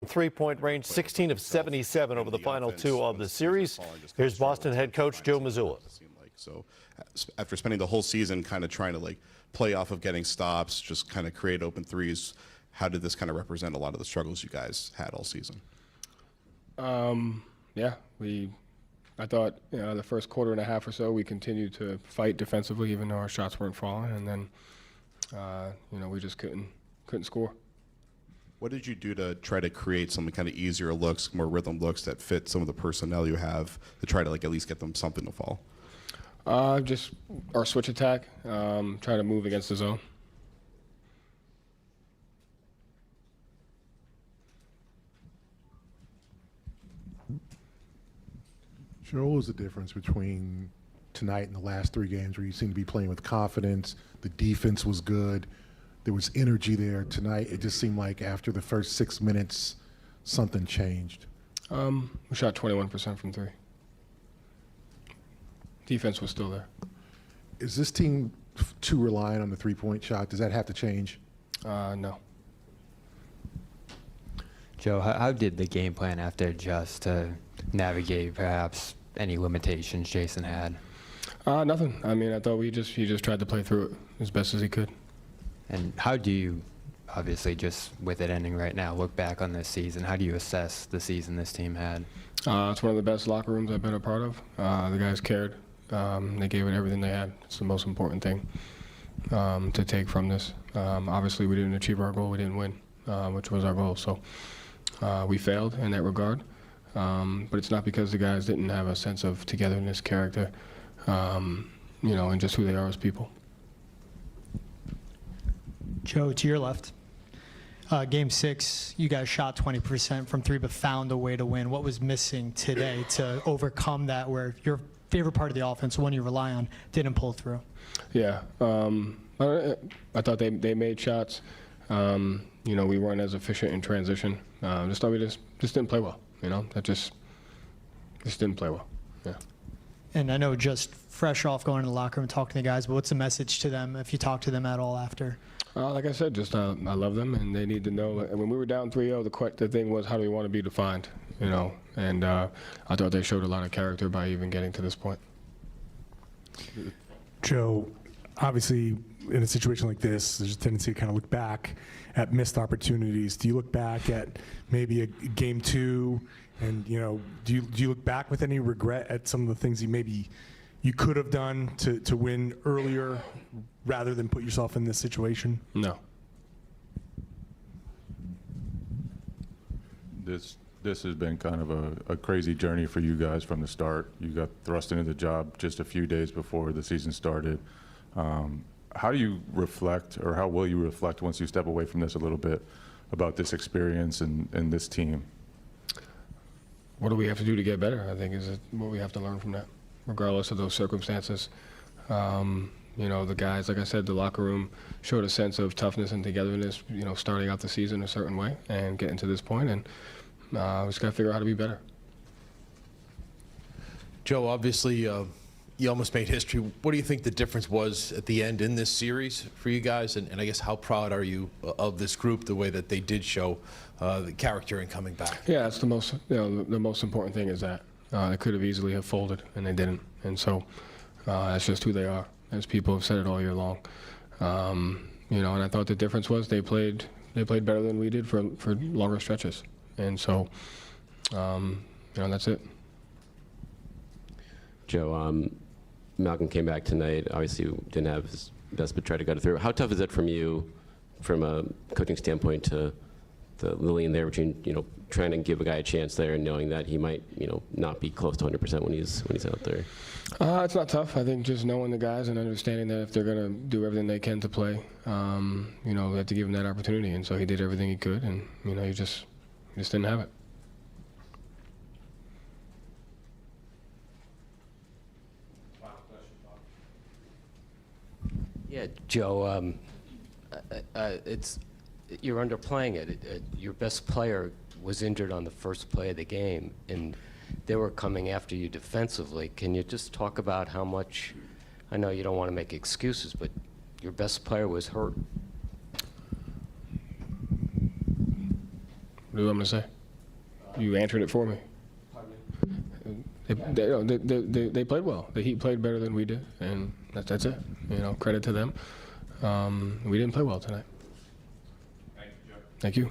three-point range, 16 of 77 over the final two of the series. Here's Boston head coach Joe Mazzulla. So after spending the whole season kind of trying to play off of getting stops, just kind of create open threes, how did this kind of represent a lot of the struggles you guys had all season? Yeah, I thought the first quarter and a half or so we continued to fight defensively even though our shots weren't falling, and then we just couldn't score. What did you do to try to create some kind of easier looks, more rhythm looks that fit some of the personnel you have to try to at least get them something to fall? Just our switch attack, try to move against the zone. Sure, what was the difference between tonight and the last three games where you seem to be playing with confidence, the defense was good, there was energy there? Tonight, it just seemed like after the first 6 minutes, something changed. We shot 21% from three. Defense was still there. Is this team too reliant on the three-point shot? Does that have to change? No. Joe, how did the game plan have to adjust to navigate perhaps any limitations Jason had? Nothing. I mean, I thought he just tried to play through it as best as he could. And how do you, obviously just with it ending right now, look back on this season? How do you assess the season this team had? It's one of the best locker rooms I've been a part of. The guys cared. They gave it everything they had. It's the most important thing to take from this. Obviously, we didn't achieve our goal. We didn't win, which was our goal. So we failed in that regard. But it's not because the guys didn't have a sense of togetherness, character, and just who they are as people. Joe, to your left. Game 6, you guys shot 20% from three, but found a way to win. What was missing today to overcome that, where your favorite part of the offense, the one you rely on, didn't pull through? Yeah, I thought they made shots. We weren't as efficient in transition. Just thought we just didn't play well. That just didn't play well. Yeah. And I know just fresh off going to the locker room and talking to the guys, but what's the message to them if you talk to them at all after? Like I said, just I love them, and they need to know. When we were down 3-0, the thing was, how do we want to be defined? And I thought they showed a lot of character by even getting to this point. Joe, obviously, in a situation like this, there's a tendency to kind of look back at missed opportunities. Do you look back at maybe a game 2, and do you look back with any regret at some of the things you could have done to win earlier rather than put yourself in this situation? No. This has been kind of a crazy journey for you guys from the start. You got thrust into the job just a few days before the season started. How do you reflect, or how will you reflect once you step away from this a little bit, about this experience and this team? What do we have to do to get better, I think, is what we have to learn from that, regardless of those circumstances. The guys, like I said, the locker room showed a sense of toughness and togetherness, starting out the season a certain way and getting to this point, and we just got to figure out how to be better. Joe, obviously, you almost made history. What do you think the difference was at the end in this series for you guys? And I guess how proud are you of this group, the way that they did show the character in coming back? Yeah, that's the most, the most important thing is that. They could have easily have folded, and they didn't. And so that's just who they are. As people have said it all year long. And I thought the difference was they played better than we did for longer stretches. And so, that's it. Joe, Malcolm came back tonight. Obviously, didn't have his best, but tried to get it through. How tough is it from you, from a coaching standpoint, to the Lillian there between trying to give a guy a chance there and knowing that he might not be close to 100% when he's out there? It's not tough. I think just knowing the guys and understanding that if they're going to do everything they can to play, we have to give him that opportunity. And so he did everything he could, and he just didn't have it. Yeah, Joe, you're underplaying it. Your best player was injured on the first play of the game, and they were coming after you defensively. Can you just talk about how much, I know you don't want to make excuses, but your best player was hurt? What do you want me to say? You answered it for me. They played well. The Heat played better than we did, and that's it. You know, credit to them. We didn't play well tonight. Thank you, Joe. Thank you.